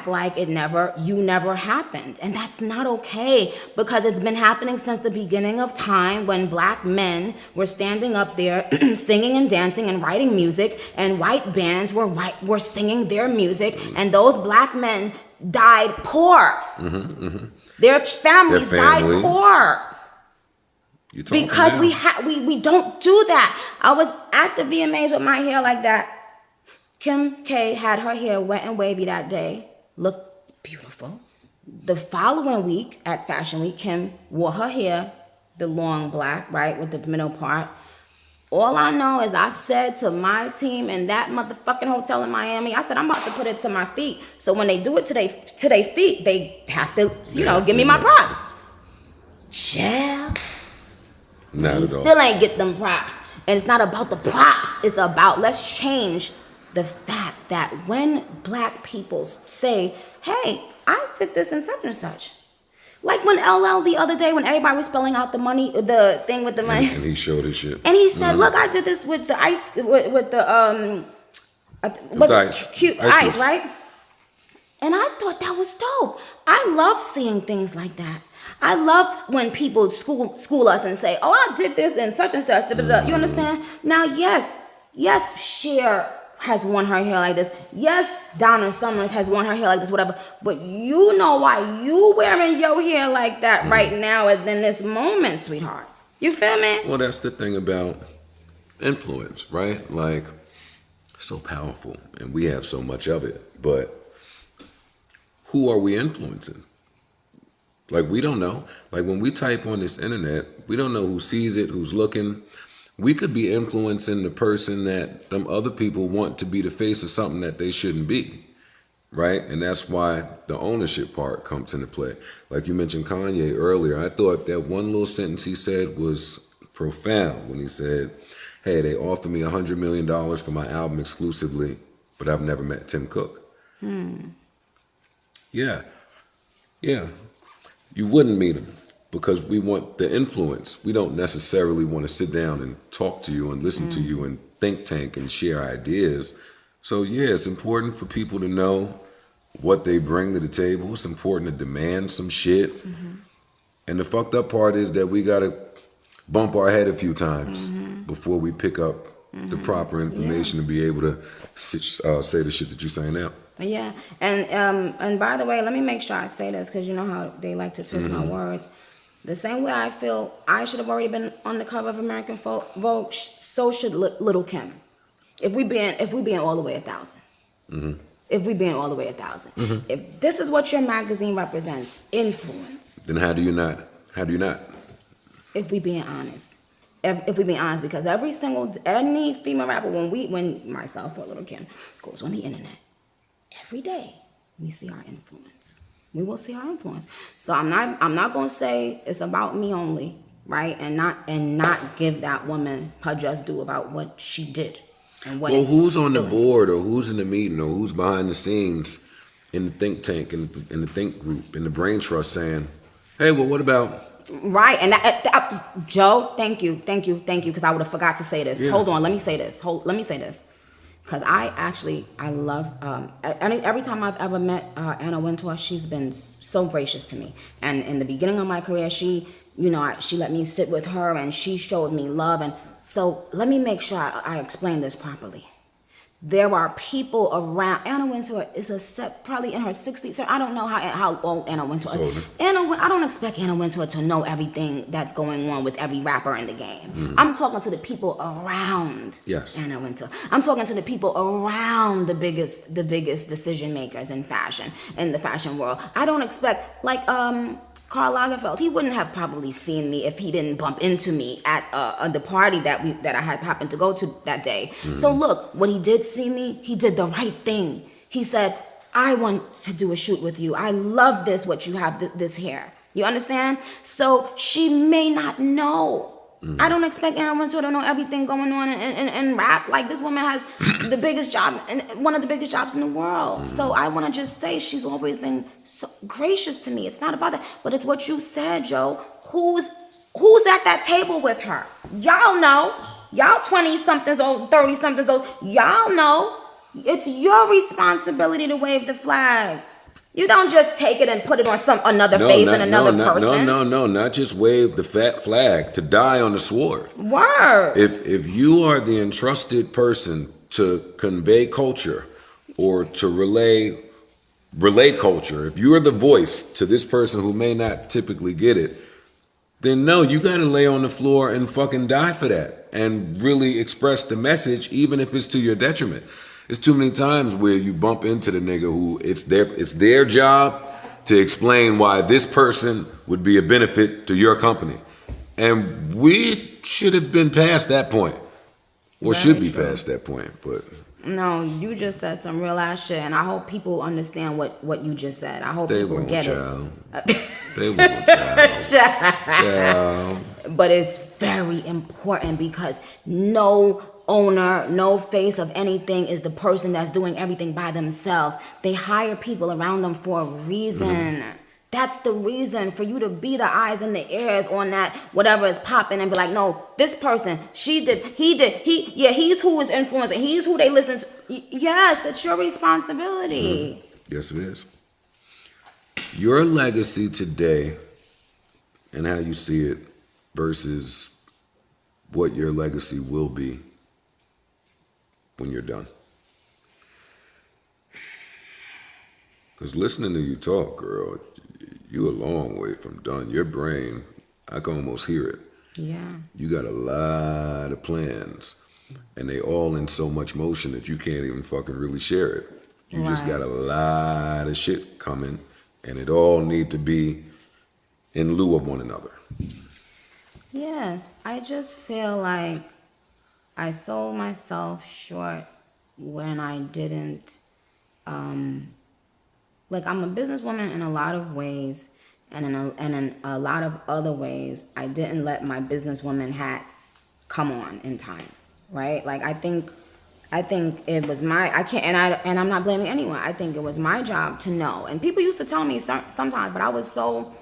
like you never happened. And that's not okay, because it's been happening since the beginning of time, when black men were standing up there singing and dancing and writing music, and white bands were singing their music, and those black men died poor. Their families died poor. Because we don't do that. I was at the VMAs with my hair like that. Kim K had her hair wet and wavy that day. Looked beautiful. The following week at Fashion Week, Kim wore her hair, the long black, right, with the middle part. All I know is I said to my team in that motherfucking hotel in Miami, I said, I'm about to put it to my feet. So when they do it to their feet, they have to, give me my props. Chill. Not at all. Still ain't get them props. And it's not about the props. It's about, let's change the fact that when black people say, hey, I did this and such and such. Like when LL the other day, when everybody was spelling out the money, the thing with the money. And he showed his shit. And he said, look, I did this with the ice, with the, ice, right? And I thought that was dope. I love seeing things like that. I love when people school us and say, oh, I did this and such and such. You understand? Now, yes, Cher has worn her hair like this. Yes, Donna Summers has worn her hair like this, whatever. But you know why you wearing your hair like that right now in this moment, sweetheart. You feel me? Well, that's the thing about influence, right? Like, so powerful, and we have so much of it. But who are we influencing? Like, we don't know. Like, when we type on this internet, we don't know who sees it, who's looking. We could be influencing the person that them other people want to be the face of something that they shouldn't be, right? And that's why the ownership part comes into play. Like you mentioned Kanye earlier. I thought that one little sentence he said was profound when he said, hey, they offered me $100 million for my album exclusively, but I've never met Tim Cook. Yeah. You wouldn't meet him. Because we want the influence. We don't necessarily want to sit down and talk to you and listen to you and think tank and share ideas. So yeah, it's important for people to know what they bring to the table. It's important to demand some shit. And the fucked up part is that we got to bump our head a few times before we pick up the proper information to be able to say the shit that you're saying now. Yeah, and by the way, let me make sure I say this, because you know how they like to twist my words. The same way I feel I should have already been on the cover of American Vogue, so should Little Kim. If we being all the way 1,000. If we being all the way 1,000. If this is what your magazine represents, influence. Then how do you not? If we being honest. If we being honest, because any female rapper, when myself or Little Kim goes on the internet, every day we see our influence. We will see our influence. So I'm not gonna say it's about me only, right? And not give that woman her just due about what she did and what. Well, who's on the board, or who's in the meeting, or who's behind the scenes in the think tank, in the think group, in the brain trust, saying, "Hey, well, what about?" Right, and Joe, thank you, because I would have forgot to say this. Yeah. Hold on, let me say this. Because I love, every time I've ever met Anna Wintour, she's been so gracious to me. And in the beginning of my career, she let me sit with her and she showed me love. And so let me make sure I explain this properly. There are people around. Anna Wintour is probably in her 60s. So I don't know how old Anna Wintour is. I don't expect Anna Wintour to know everything that's going on with every rapper in the game. I'm talking to the people around Anna Wintour. I'm talking to the people around the biggest decision makers in fashion, in the fashion world. I don't expect, like, Karl Lagerfeld, he wouldn't have probably seen me if he didn't bump into me at the party that I had happened to go to that day. So look, when he did see me, he did the right thing. He said, I want to do a shoot with you. I love what you have, this hair. You understand? So she may not know. I don't expect Anna Wintour to know everything going on in rap. Like, this woman has the biggest job, and one of the biggest jobs in the world. So I want to just say she's always been so gracious to me. It's not about that, but it's what you said, Joe. Who's at that table with her? Y'all know. Y'all 20-somethings old, 30-somethings old. Y'all know. It's your responsibility to wave the flag. You don't just take it and put it on another face and another person. No, not just wave the fat flag, to die on the sword. Word. If you are the entrusted person to convey culture or to relay culture, if you are the voice to this person who may not typically get it, then no, you got to lay on the floor and fucking die for that and really express the message, even if it's to your detriment. It's too many times where you bump into the nigga who it's their job to explain why this person would be a benefit to your company. And we should have been past that point. Or should be past that point, but... No, you just said some real ass shit, and I hope people understand what you just said. I hope people get it. They won't, child. But it's very important because no owner, no face of anything is the person that's doing everything by themselves. They hire people around them for a reason. Mm-hmm. That's the reason, for you to be the eyes and the ears on that whatever is popping and be like, no, this person, she did, he's who is influencing, he's who they listen to. Yes, it's your responsibility. Mm-hmm. Yes, it is. Your legacy today and how you see it versus what your legacy will be when you're done. Because listening to you talk, girl, you a long way from done. Your brain, I can almost hear it. Yeah. You got a lot of plans, and they all in so much motion that you can't even fucking really share it. You just got a lot of shit coming, and it all need to be in lieu of one another. Yes, I just feel like I sold myself short when I didn't, like, I'm a businesswoman in a lot of ways, and in a lot of other ways, I didn't let my businesswoman hat come on in time, right? Like, I think it was and I'm not blaming anyone. I think it was my job to know. And people used to tell me sometimes, but I was so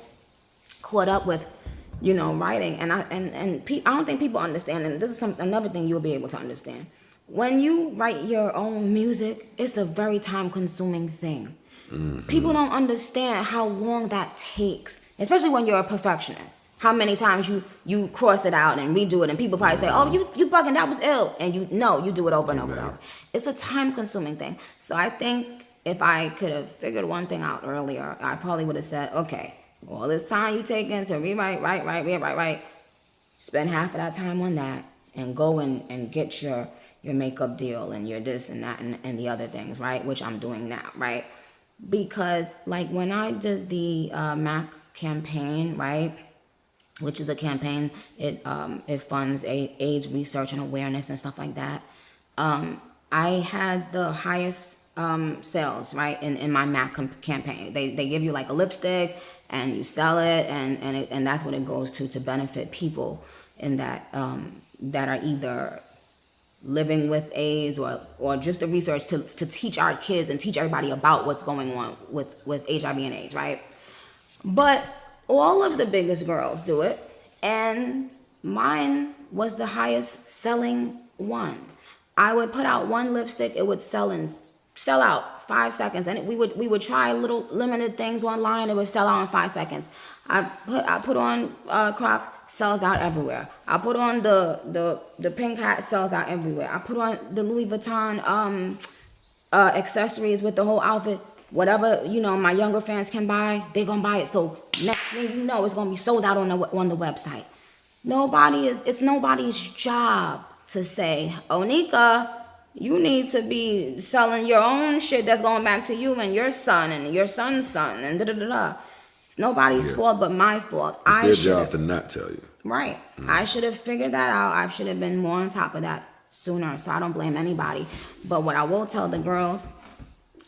caught up with, writing, and I don't think people understand. And this is another thing you'll be able to understand. When you write your own music, it's a very time-consuming thing. Mm-hmm. People don't understand how long that takes, especially when you're a perfectionist. How many times you cross it out and redo it, and people probably say, "Oh, you bugging, that was ill," and you do it over and over and over. It's a time-consuming thing. So I think if I could have figured one thing out earlier, I probably would have said, "Okay, all this time you taking to rewrite, write, spend half of that time on that, and go and get your makeup deal and your this and that and the other things, right? Which I'm doing now, right?" Because like when I did the MAC campaign, right, which is a campaign, it funds AIDS research and awareness and stuff like that. I had the highest sales, right, in my MAC campaign. They give you like a lipstick and you sell it, and that's what it goes to benefit people in that that are either living with AIDS or just the research to teach our kids and teach everybody about what's going on with HIV and AIDS, right? But all of the biggest girls do it, and mine was the highest selling one. I would put out one lipstick, it would sell out 5 seconds, and we would try little limited things online, it would sell out in 5 seconds. I put on Crocs, sells out everywhere. I put on the pink hat, sells out everywhere. I put on the Louis Vuitton accessories with the whole outfit. Whatever my younger fans can buy, they're gonna buy it. So next thing you know, it's gonna be sold out on the website. It's nobody's job to say, "Oh, Nika, you need to be selling your own shit that's going back to you and your son and your son's son and da-da-da-da." It's nobody's fault but my fault. It's their job to not tell you. Right. Mm. I should have figured that out. I should have been more on top of that sooner, so I don't blame anybody. But what I will tell the girls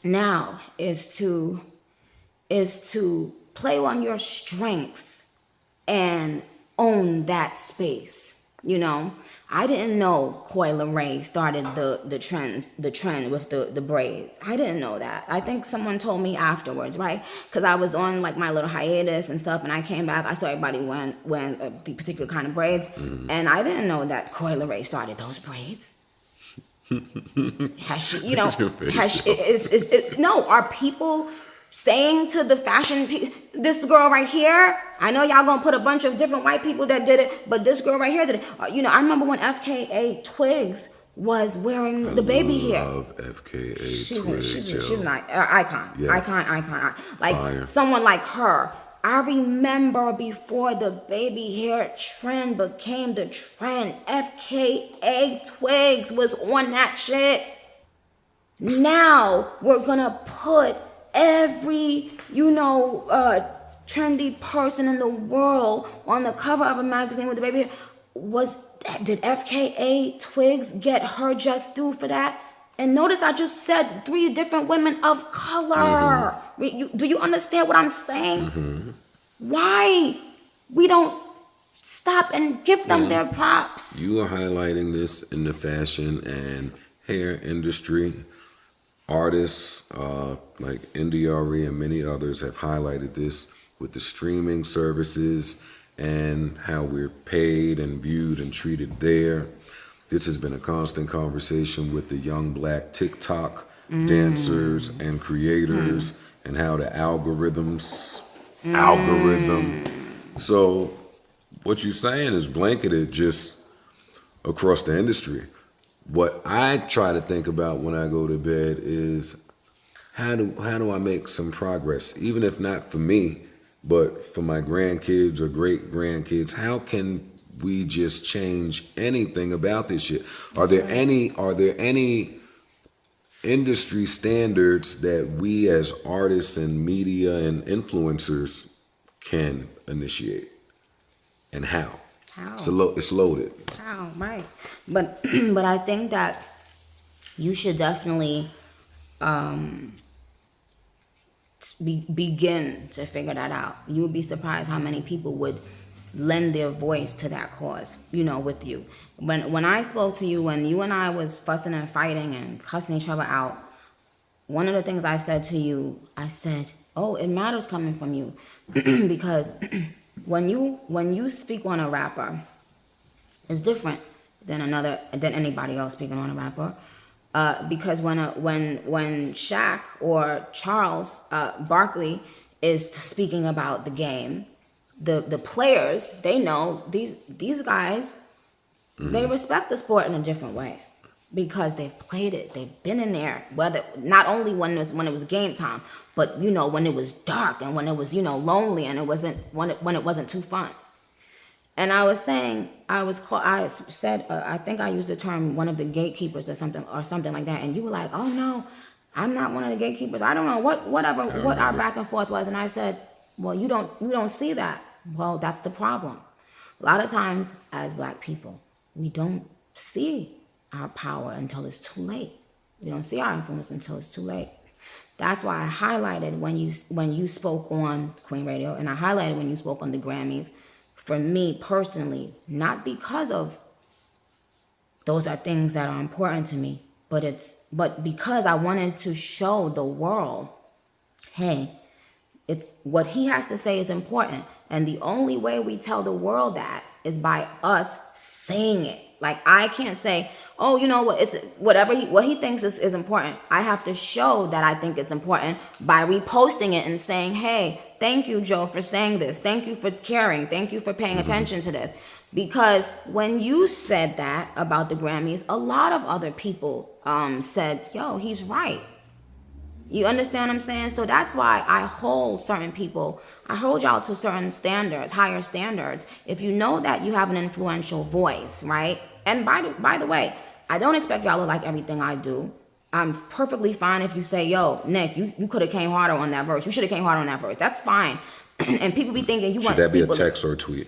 now is to play on your strengths and own that space. I didn't know Coi Leray started the trend with the braids. I didn't know that. I think someone told me afterwards, right? Because I was on like my little hiatus and stuff, and I came back. I saw everybody wearing the particular kind of braids, and I didn't know that Coi Leray started those braids. Has she, no, are people saying to the this girl right here, I know y'all gonna put a bunch of different white people that did it, but this girl right here did it. I remember when FKA Twigs was wearing the baby hair. I love FKA Twigs. She's an icon. Yes. Icon. Like Fire. someone like her. I remember before the baby hair trend became the trend, FKA Twigs was on that shit. Now we're gonna put every, trendy person in the world on the cover of a magazine with the baby hair. Did FKA Twigs get her just due for that? And notice I just said 3 different women of color. Do you understand what I'm saying? Why we don't stop and give them their props? You are highlighting this in the fashion and hair industry. Artists like NDRE and many others have highlighted this with the streaming services and how we're paid and viewed and treated there. This has been a constant conversation with the young black TikTok dancers and creators and how the algorithm. So what you're saying is blanketed just across the industry. What I try to think about when I go to bed is how do I make some progress, even if not for me, but for my grandkids or great grandkids? How can we just change anything about this shit? Are there any industry standards that we as artists and media and influencers can initiate? And how? It's loaded. How, right. But I think that you should definitely begin to figure that out. You would be surprised how many people would lend their voice to that cause, with you. When I spoke to you, when you and I was fussing and fighting and cussing each other out, one of the things I said to you, I said, oh, it matters coming from you. Because when you speak on a rapper, it's different than anybody else speaking on a rapper. Because when Shaq or Charles Barkley is speaking about the game, the players, they know these guys, they respect the sport in a different way because they've played it, they've been in there. Whether not only when it was game time, but when it was dark and when it was lonely and it wasn't when it wasn't too fun. And I was saying, I said, I think I used the term one of the gatekeepers or something like that. And you were like, oh no, I'm not one of the gatekeepers. I don't know what our back and forth was. And I said, well, you don't see that. Well, that's the problem. A lot of times as black people, we don't see our power until it's too late. We don't see our influence until it's too late. That's why I highlighted when you spoke on Queen Radio, and I highlighted when you spoke on the Grammys. For me personally, not because of those are things that are important to me, but because I wanted to show the world, hey, it's what he has to say is important. And the only way we tell the world that is by us saying it. Like, I can't say, oh, you know what, it's what he thinks is important. I have to show that I think it's important by reposting it and saying, hey, thank you, Joe, for saying this. Thank you for caring. Thank you for paying attention to this. Because when you said that about the Grammys, a lot of other people said, yo, he's right. You understand what I'm saying? So that's why I hold certain people, I hold y'all to certain standards, higher standards. If you know that you have an influential voice, right? And by the way, I don't expect y'all to like everything I do. I'm perfectly fine if you say, yo, Nick, you could have came harder on that verse. You should have came harder on that verse. That's fine. And people be thinking you want. Should that be a text or a tweet?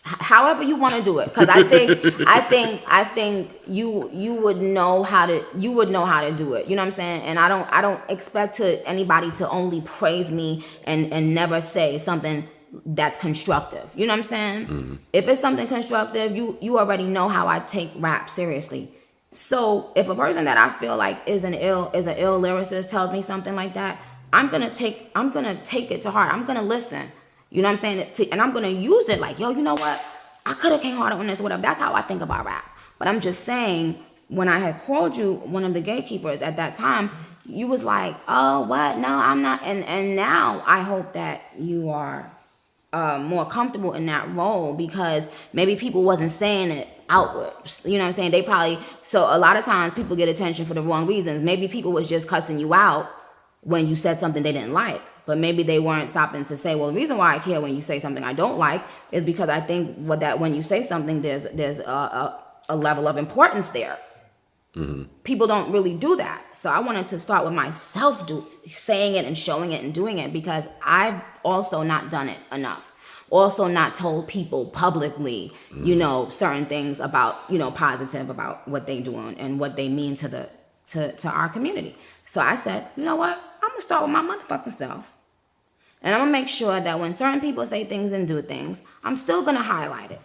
However you want to do it, because I think you would know how to do it. You know what I'm saying? And I don't expect anybody to only praise me and never say something that's constructive. You know what I'm saying? Mm-hmm. If it's something constructive, you already know how I take rap seriously. So if a person that I feel like is an ill lyricist tells me something like that, I'm gonna take it to heart. I'm gonna listen. You know what I'm saying? And I'm gonna use it like, yo, you know what? I could have came harder on this or whatever. That's how I think about rap. But I'm just saying, when I had called you one of the gatekeepers at that time, you was like, oh, what? No, I'm not. And now I hope that you are more comfortable in that role, because maybe people wasn't saying it outward. You know what I'm saying? They probably, so a lot of times people get attention for the wrong reasons. Maybe people was just cussing you out when you said something they didn't like, but maybe they weren't stopping to say, well, the reason why I care when you say something I don't like is because I think that when you say something, there's a level of importance there. Mm-hmm. People don't really do that. So I wanted to start with myself saying it and showing it and doing it, because I've also not done it enough. Also not told people publicly, you know, certain things about, you know, positive about what they doing and what they mean to our community. So I said, you know what? I'm going to start with my motherfucking self. And I'm going to make sure that when certain people say things and do things, I'm still going to highlight it.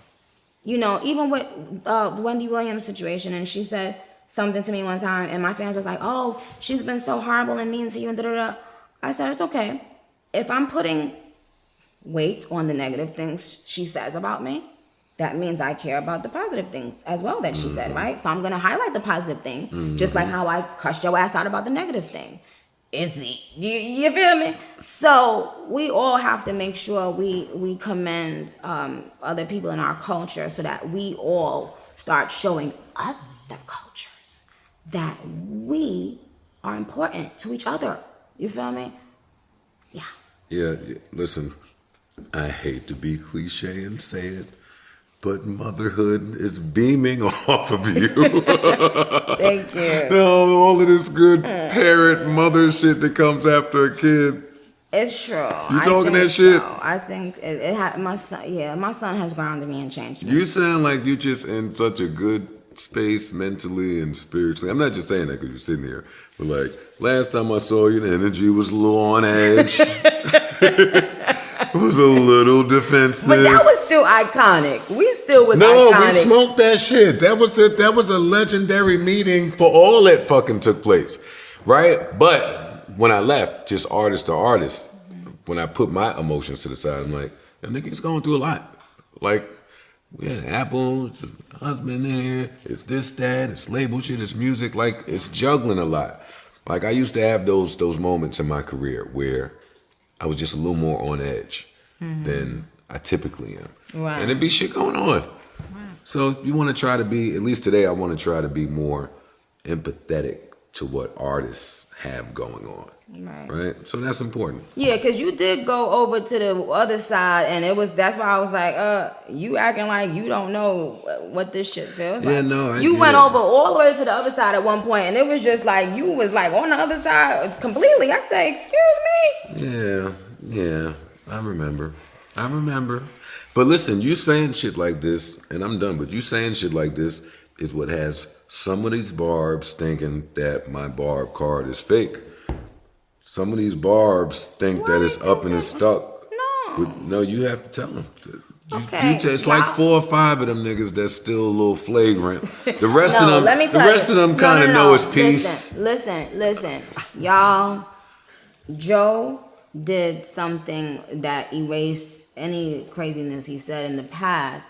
You know, even with Wendy Williams' situation, and she said something to me one time, and my fans was like, oh, she's been so horrible and mean to you, and da-da-da. I said, it's okay. If I'm putting weight on the negative things she says about me, that means I care about the positive things as well that she said, right? So I'm going to highlight the positive thing, just like how I cussed your ass out about the negative thing. You feel me? So we all have to make sure we commend other people in our culture, so that we all start showing other cultures that we are important to each other. You feel me? Yeah. Yeah, listen, I hate to be cliche and say it, but motherhood is beaming off of you. Thank you. No, all of this good parent mother shit that comes after a kid. It's true. You talking that shit? So. I think my son. Yeah, my son has grounded me and changed me. You sound like you just in such a good space mentally and spiritually. I'm not just saying that because you're sitting here, but like last time I saw you, the energy was a little on edge. It was a little defensive. But that was still iconic. We still was iconic. No, we smoked that shit. That was it. That was a legendary meeting for all that fucking took place, right? But when I left, just artist to artist, when I put my emotions to the side, I'm like, that nigga's going through a lot. Like, we had Apple, it's a husband there, it's this, that, it's label shit, it's music, like, it's juggling a lot. Like, I used to have those moments in my career where I was just a little more on edge than I typically am. Right. And there'd be shit going on. Right. So you want to try to be, at least today, I want to try to be more empathetic to what artists have going on. Right. So that's important. Yeah, because you did go over to the other side, and that's why I was like, you acting like you don't know what this shit feels like. Yeah, no, you went over all the way to the other side at one point, and it was just like you was like on the other side completely. I said, excuse me? Yeah, I remember. But listen, you saying shit like this, and I'm done, but you saying shit like this is what has some of these barbs thinking that my barb card is fake. Some of these barbs think that it's up and it's stuck. No, you have to tell them. Okay. It's like 4 or 5 of them niggas that's still a little flagrant. The rest of them kind of know it's peace. Listen. Y'all, Joe did something that erased any craziness he said in the past,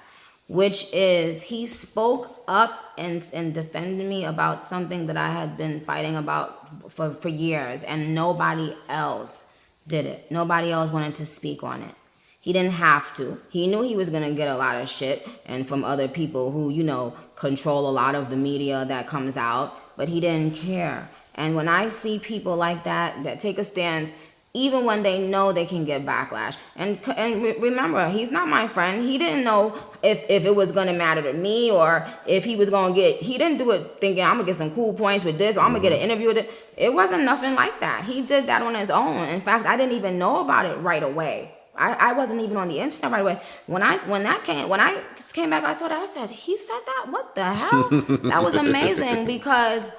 which is he spoke up and defended me about something that I had been fighting about for years, and nobody else did it. Nobody else wanted to speak on it. He didn't have to. He knew he was going to get a lot of shit and from other people who, you know, control a lot of the media that comes out, but he didn't care. And when I see people like that take a stance, even when they know they can get backlash. And remember, he's not my friend. He didn't know if it was going to matter to me, or if he was going to he didn't do it thinking, I'm going to get some cool points with this, or I'm going to get an interview with it. It wasn't nothing like that. He did that on his own. In fact, I didn't even know about it right away. I wasn't even on the internet right away. When I came back, I saw that. I said, he said that? What the hell? That was amazing, because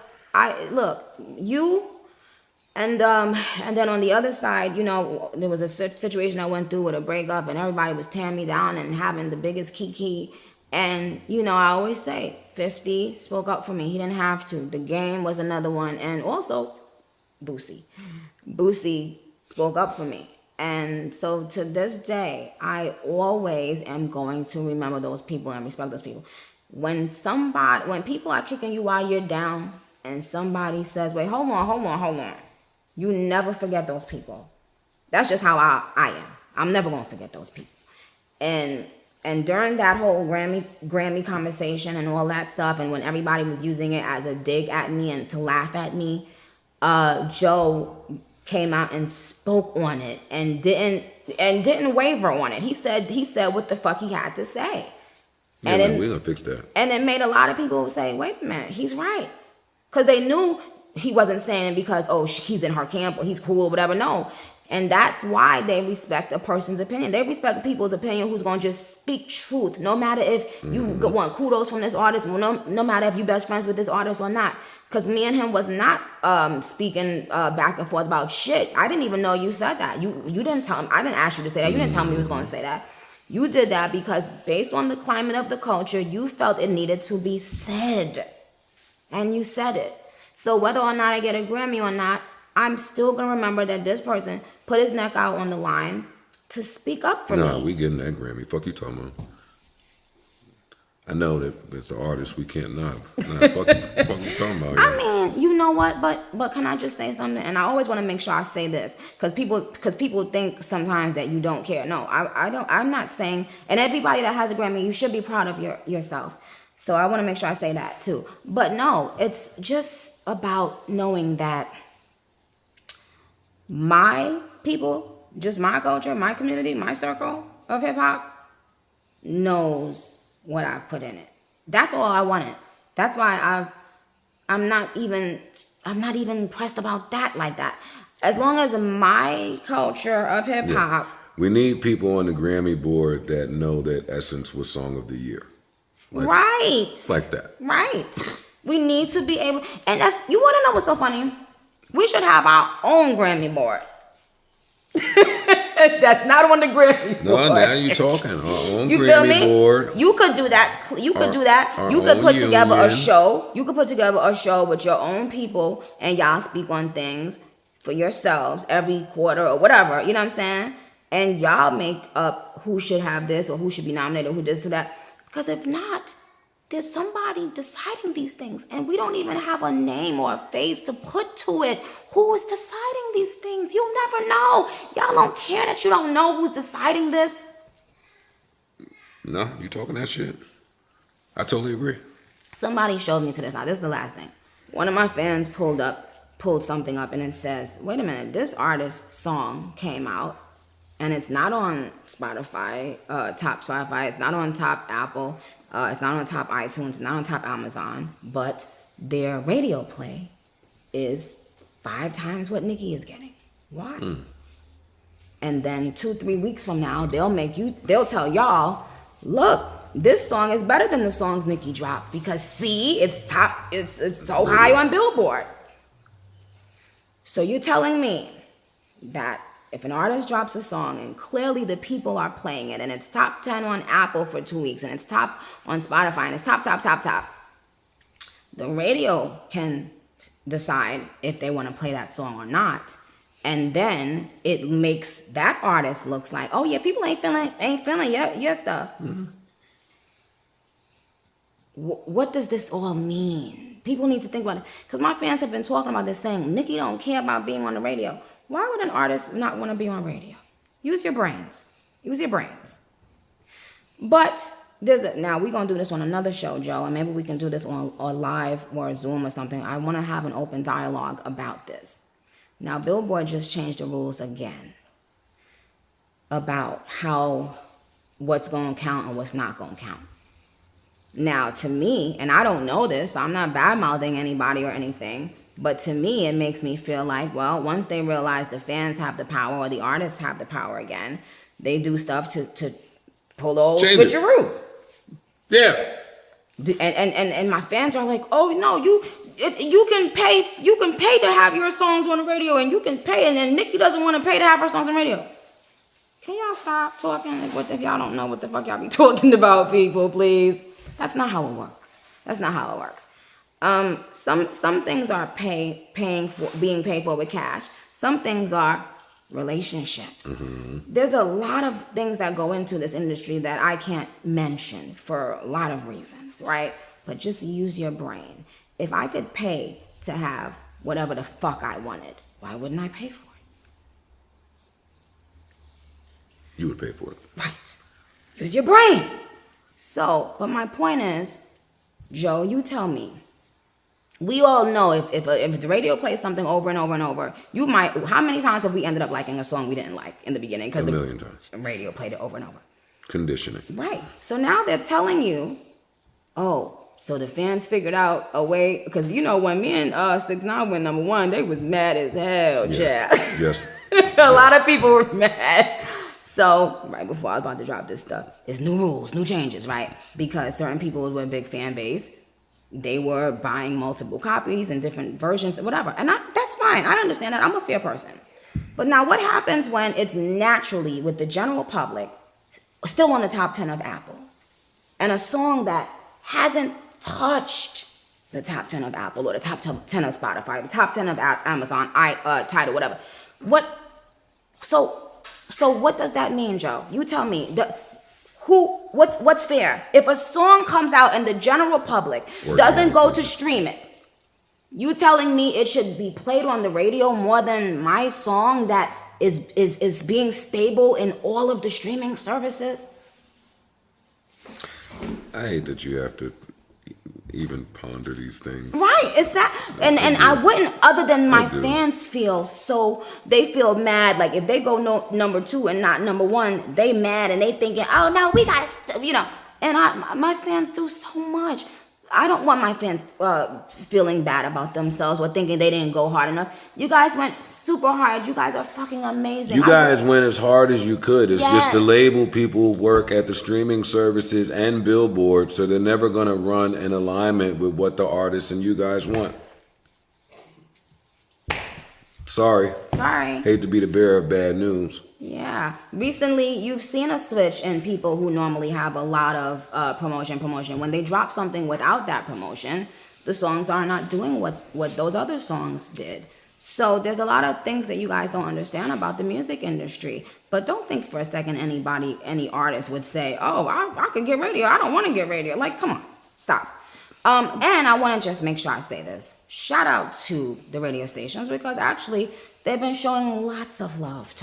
and then on the other side, you know, there was a situation I went through with a breakup, and everybody was tearing me down and having the biggest kiki. And, you know, I always say, 50 spoke up for me. He didn't have to. The Game was another one. And also, Boosie spoke up for me. And so to this day, I always am going to remember those people and respect those people. When people are kicking you while you're down, and somebody says, wait, hold on. You never forget those people. That's just how I am. I'm never gonna forget those people. And during that whole Grammy conversation and all that stuff, and when everybody was using it as a dig at me and to laugh at me, Joe came out and spoke on it and didn't waver on it. He said what the fuck he had to say. Yeah, man, we're gonna fix that. And it made a lot of people say, wait a minute, he's right. Because they knew he wasn't saying it because, oh, he's in her camp or he's cool or whatever. No. And that's why they respect a person's opinion. They respect people's opinion who's going to just speak truth. No matter if you want kudos from this artist, no matter if you're best friends with this artist or not. Because me and him was not speaking back and forth about shit. I didn't even know you said that. You didn't tell him. I didn't ask you to say that. You didn't tell me you was going to say that. You did that because based on the climate of the culture, you felt it needed to be said. And you said it. So whether or not I get a Grammy or not, I'm still going to remember that this person put his neck out on the line to speak up for me. Nah, we getting that Grammy. Fuck you talking about. I know that it's an artist we can't knock. Nah, fuck you talking about. I mean, you know what? But can I just say something? And I always want to make sure I say this because people think sometimes that you don't care. No, I don't. I'm not saying. And everybody that has a Grammy, you should be proud of yourself. So I want to make sure I say that too. But no, it's just about knowing that my people, just my culture, my community, my circle of hip hop knows what I've put in it. That's all I wanted. That's why I'm not even pressed about that like that. As long as my culture of hip hop. Yeah. We need people on the Grammy board that know that Essence was Song of the Year. Right. Like that. Right. We need to be able, and you want to know what's so funny? We should have our own Grammy board. That's not on the Grammy board. No, now you're talking. Our own you Grammy feel me? board. You could do that. You could do that. You could put together a show. You could put together a show with your own people and y'all speak on things for yourselves every quarter or whatever. You know what I'm saying? And y'all make up who should have this or who should be nominated or who this or that. Because if not, there's somebody deciding these things and we don't even have a name or a face to put to it. Who is deciding these things? You'll never know. Y'all don't care that you don't know who's deciding this. No, you talking that shit. I totally agree. Somebody showed me to this. Now, this is the last thing. One of my fans pulled something up and it says, wait a minute, this artist's song came out and it's not on Spotify, top Spotify. It's not on top Apple. It's not on top iTunes. It's not on top Amazon. But their radio play is 5 times what Nicki is getting. Why? And then 2-3 weeks from now, they'll tell y'all, look, this song is better than the songs Nicki dropped because see, it's so high on Billboard. So you're telling me that if an artist drops a song and clearly the people are playing it and it's top 10 on Apple for 2 weeks and it's top on Spotify and it's top, the radio can decide if they want to play that song or not. And then it makes that artist looks like, oh yeah, people ain't feeling your stuff. Mm-hmm. What does this all mean? People need to think about it. Because my fans have been talking about this saying, Nicki don't care about being on the radio. Why would an artist not want to be on radio? Use your brains. Use your brains. But now we're going to do this on another show, Joe, and maybe we can do this on live or a Zoom or something. I want to have an open dialogue about this. Now, Billboard just changed the rules again about what's going to count and what's not going to count. Now, to me, and I don't know this, so I'm not bad-mouthing anybody or anything, but to me, it makes me feel like, well, once they realize the fans have the power or the artists have the power again, they do stuff to pull the old switcheroo. Yeah. And my fans are like, oh, no, you can pay to have your songs on the radio, and you can pay, and then Nicki doesn't want to pay to have her songs on the radio. Can y'all stop talking? What if y'all don't know what the fuck y'all be talking about, people, please? That's not how it works. That's not how it works. Some things are being paid for with cash. Some things are relationships. Mm-hmm. There's a lot of things that go into this industry that I can't mention for a lot of reasons, right? But just use your brain. If I could pay to have whatever the fuck I wanted why wouldn't I pay for it? You would pay for it. Right. Use your brain. So, but my point is, Joe, you tell me. We all know if the radio plays something over and over and over, you might. How many times have we ended up liking a song we didn't like in the beginning because a million times the radio played it over and over? Conditioning. Right. So now they're telling you, oh, so the fans figured out a way, because you know when me and 6ix9ine went number one, they was mad as hell, Yeah. Jack. Yes. A lot of people were mad. So right before I was about to drop this stuff, it's new rules, new changes, right? Because certain people with a big fan base, they were buying multiple copies and different versions, whatever. And that's fine. I understand that. I'm a fair person. But now what happens when it's naturally with the general public still on the top 10 of Apple, and a song that hasn't touched the top 10 of Apple or the top 10 of Spotify, the top 10 of Amazon, Tidal, whatever. So what does that mean, Joe? You tell me. What's fair? If a song comes out and the general public doesn't go to stream it, you telling me it should be played on the radio more than my song that is being stable in all of the streaming services? I hate that you have to even ponder these things. Right, it's that, and I wouldn't, other than my fans feel mad, like if they go number 2 and not number 1, they mad and they thinking, oh no, we gotta, and my fans do so much. I don't want my fans feeling bad about themselves or thinking they didn't go hard enough. You guys went super hard. You guys are fucking amazing. You guys went as hard as you could. It's Yes. just the label people work at the streaming services and Billboard, so they're never going to run in alignment with what the artists and you guys want. Sorry. Hate to be the bearer of bad news. Yeah. Recently, you've seen a switch in people who normally have a lot of promotion. When they drop something without that promotion, the songs are not doing what those other songs did. So there's a lot of things that you guys don't understand about the music industry. But don't think for a second any artist would say, oh, I can get radio. I don't want to get radio. Like, come on, stop. And I want to just make sure I say this. Shout out to the radio stations, because actually they've been showing lots of love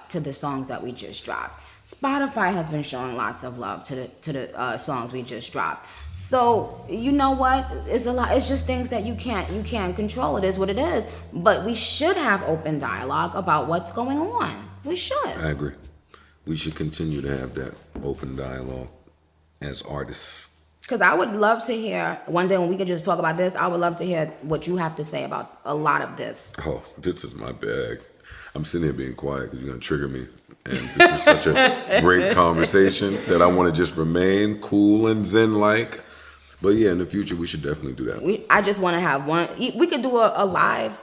to the songs that we just dropped. Spotify has been showing lots of love to the songs we just dropped. So you know what? It's a lot. It's just things that you can't control. It is what it is. But we should have open dialogue about what's going on. We should. I agree. We should continue to have that open dialogue as artists. Because I would love to hear, one day when we could just talk about this, I would love to hear what you have to say about a lot of this. Oh, this is my bag. I'm sitting here being quiet because you're going to trigger me. And this is such a great conversation that I want to just remain cool and zen-like. But yeah, in the future, we should definitely do that. I just want to have one. We could do a live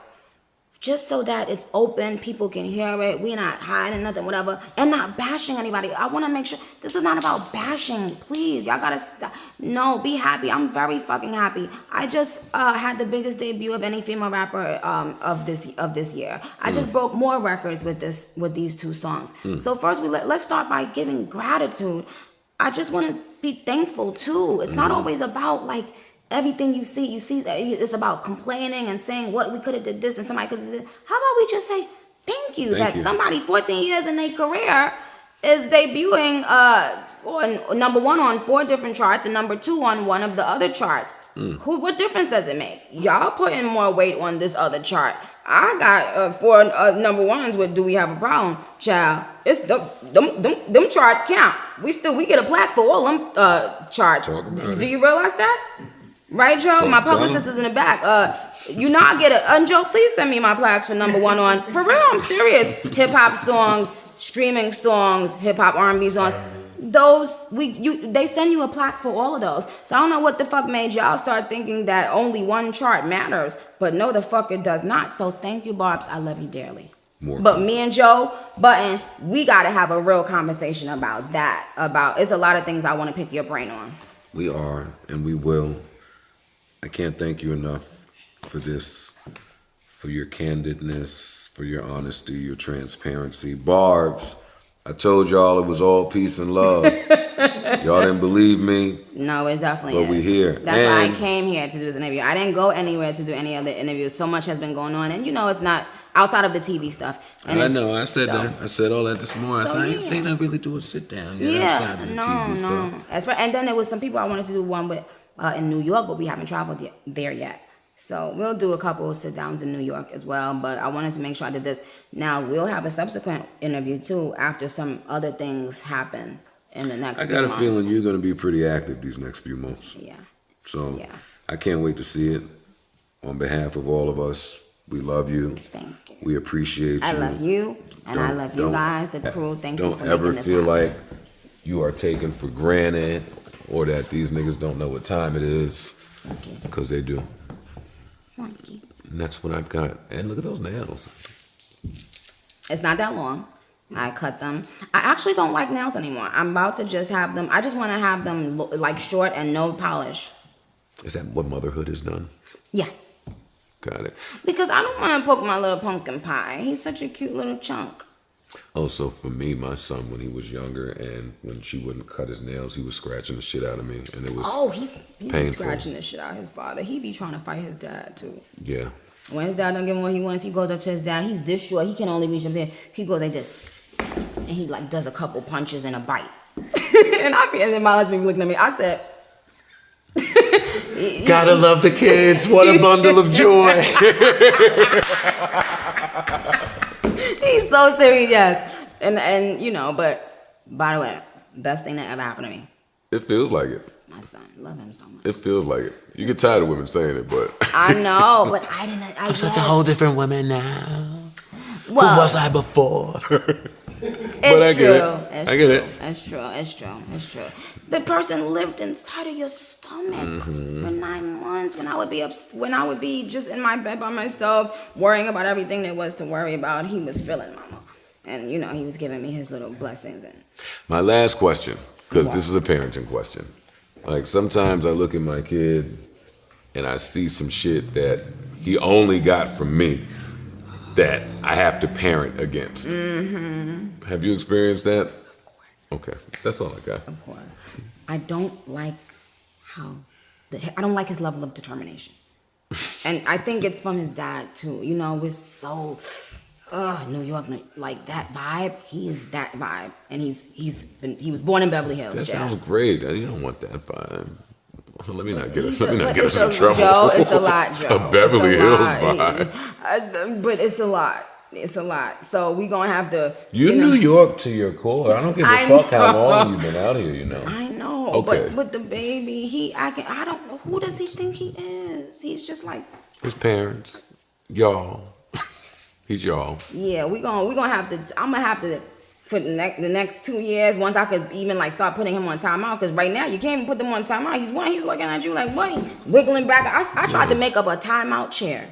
just so that it's open, people can hear it, we're not hiding nothing, whatever, and not bashing anybody. I want to make sure this is not about bashing. Please, y'all gotta stop. No, be happy. I'm very fucking happy. I just had the biggest debut of any female rapper of this year. I just broke more records with these 2 songs. So first, let's start by giving gratitude. I just want to be thankful too. It's not always about like everything you see that it's about complaining and saying what we could have did this and somebody could have did this. How about we just say thank you that somebody 14 years in their career is debuting on number 1 on 4 different charts and number 2 on one of the other charts. What difference does it make? Y'all putting more weight on this other chart. I got 4 number 1s with Do We Have a Problem, child. It's them charts count. We get a plaque for all them charts. Do you realize that? Right, Joe? My publicist is in the back. I get it. Joe, please send me my plaques for number 1 on. For real, I'm serious. Hip hop songs, streaming songs, hip hop R&B songs. They send you a plaque for all of those. So I don't know what the fuck made y'all start thinking that only one chart matters. But no, the fuck it does not. So thank you, Barbs. I love you dearly. But me and Joe Button, we gotta have a real conversation about that. It's a lot of things I want to pick your brain on. We are, and we will. I can't thank you enough for this, for your candidness, for your honesty, your transparency. Barbs, I told y'all it was all peace and love. Y'all didn't believe me. No, it definitely is. But we here. That's why I came here to do this interview. I didn't go anywhere to do any other interviews. So much has been going on. And it's not, outside of the TV stuff. And I know. I said that. I said all that this morning. I said, I ain't seen her really do a sit down yet outside of the TV stuff. And then there was some people I wanted to do one with in New York, but we haven't traveled there yet. So we'll do a couple of sit downs in New York as well. But I wanted to make sure I did this. Now we'll have a subsequent interview too after some other things happen in the next. I got a feeling you're going to be pretty active these next few months. Yeah. So I can't wait to see it. On behalf of all of us, we love you. Thank you. We appreciate you. I love you, and I love you guys, the crew. Thank you for making this happen. Don't ever feel like you are taken for granted or that these niggas don't know what time it is, because they do. Thank you. And that's what I've got. And look at those nails. It's not that long. I cut them. I actually don't like nails anymore. I'm about to just have them. I just want to have them like short and no polish. Is that what motherhood has done? Yeah. Got it. Because I don't want to poke my little pumpkin pie. He's such a cute little chunk. Oh, so for me, my son, when he was younger and when she wouldn't cut his nails, he was scratching the shit out of me. And it was he be scratching the shit out of his father. He be trying to fight his dad, too. Yeah. When his dad don't give him what he wants, he goes up to his dad. He's this short. He can only reach up there. He goes like this. And he like does a couple punches and a bite. And then my husband be looking at me. I said... Gotta love the kids. What a bundle of joy. He's so serious, yes. And you know, but by the way, best thing that ever happened to me. It feels like it. My son, love him so much. It feels like it. You get tired of women saying it, but I know, but I didn't. I'm such a whole different woman now. Well, who was I before? But I get it. I get it. It's true. It's true. It's true. The person lived inside of your stomach for 9 months when I would be just in my bed by myself, worrying about everything there was to worry about. He was feeling mama. And, you know, he was giving me his little blessings. And my last question, because this is a parenting question. Like, sometimes I look at my kid and I see some shit that he only got from me that I have to parent against. Mm-hmm. Have you experienced that? Of course. Okay, that's all I got. Of course. I don't like I don't like his level of determination. And I think it's from his dad too. You know, we're so New York, like that vibe. He is that vibe, and he was born in Beverly Hills. That sounds great. You don't want that vibe. Let me not get us in trouble. Joe, it's a lot, Joe. A Beverly Hills vibe. But it's a lot. It's a lot. So we gonna have to. You're New York to your core. I don't give a fuck how long you've been out here. You know. I know. Okay. But with the baby, I don't know. Who does he think he is? He's just like his parents, y'all. He's y'all. Yeah, we gonna have to. I'm gonna have to. For the next 2 years, once I could even like start putting him on timeout, because right now you can't even put them on timeout. He's looking at you like, what? Wiggling back. I tried to make up a timeout chair.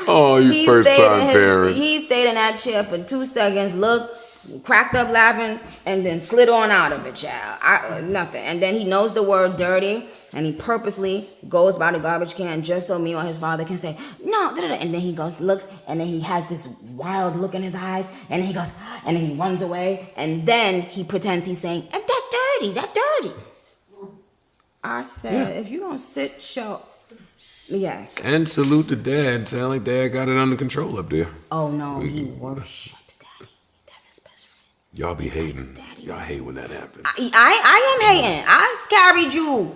Oh, you first time parent. He stayed in that chair for 2 seconds, looked, cracked up laughing, and then slid on out of it, child. Nothing. And then he knows the word dirty, and he purposely goes by the garbage can just so me or his father can say, no, and then he goes, looks, and then he has this wild look in his eyes, and he goes, and then he runs away, and then he pretends he's saying, that dirty. I said, if you don't sit, show. Yes. And salute to Dad. Sound like Dad got it under control up there. Oh, no, he worships Daddy. That's his best friend. Y'all be hating. Y'all hate when that happens. I am hating. I carried you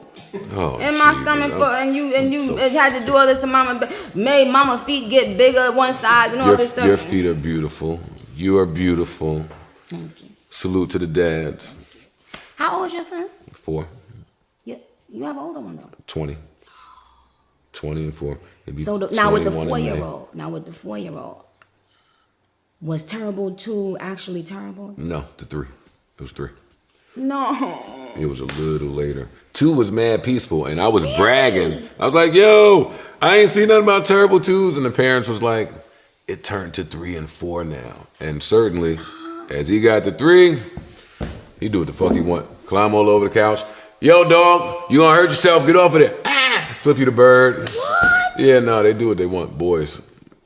in my stomach, and you had to do all this to Mama. Made Mama feet get bigger one size and all this stuff. Your feet are beautiful. You are beautiful. Thank you. Salute to the dads. How old is your son? 4. Yeah, you have an older one though. 20 and 4. So now with the 4-year-old, was terrible 2 actually terrible? No, the 3. It was 3. No. It was a little later. 2 was mad peaceful, and I was bragging. I was like, yo, I ain't seen nothing about terrible 2s. And the parents was like, it turned to 3 and 4 now. And certainly, as he got to 3, he do what the fuck he want. Climb all over the couch. Yo, dog, you gonna hurt yourself. Get off of there. Flip you the bird. What? Yeah, no, they do what they want, boys.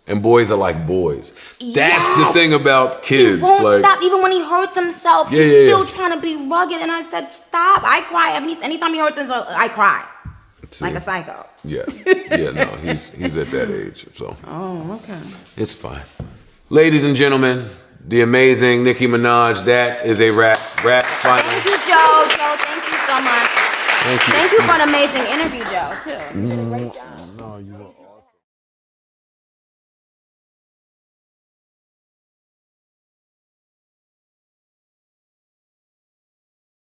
And boys are like boys. That's the thing about kids. He won't stop. Even when he hurts himself, he's still trying to be rugged. And I said, stop. I cry. Anytime he hurts himself, I cry. like a psycho. Yeah, yeah, no, he's at that age, so. Oh, okay. It's fine. Ladies and gentlemen, the amazing Nicki Minaj, that is a rap final. Thank you, Joe. Joe, thank you so much. Thank you. Thank you for an amazing interview, Joe, too. You did a great job. No, you were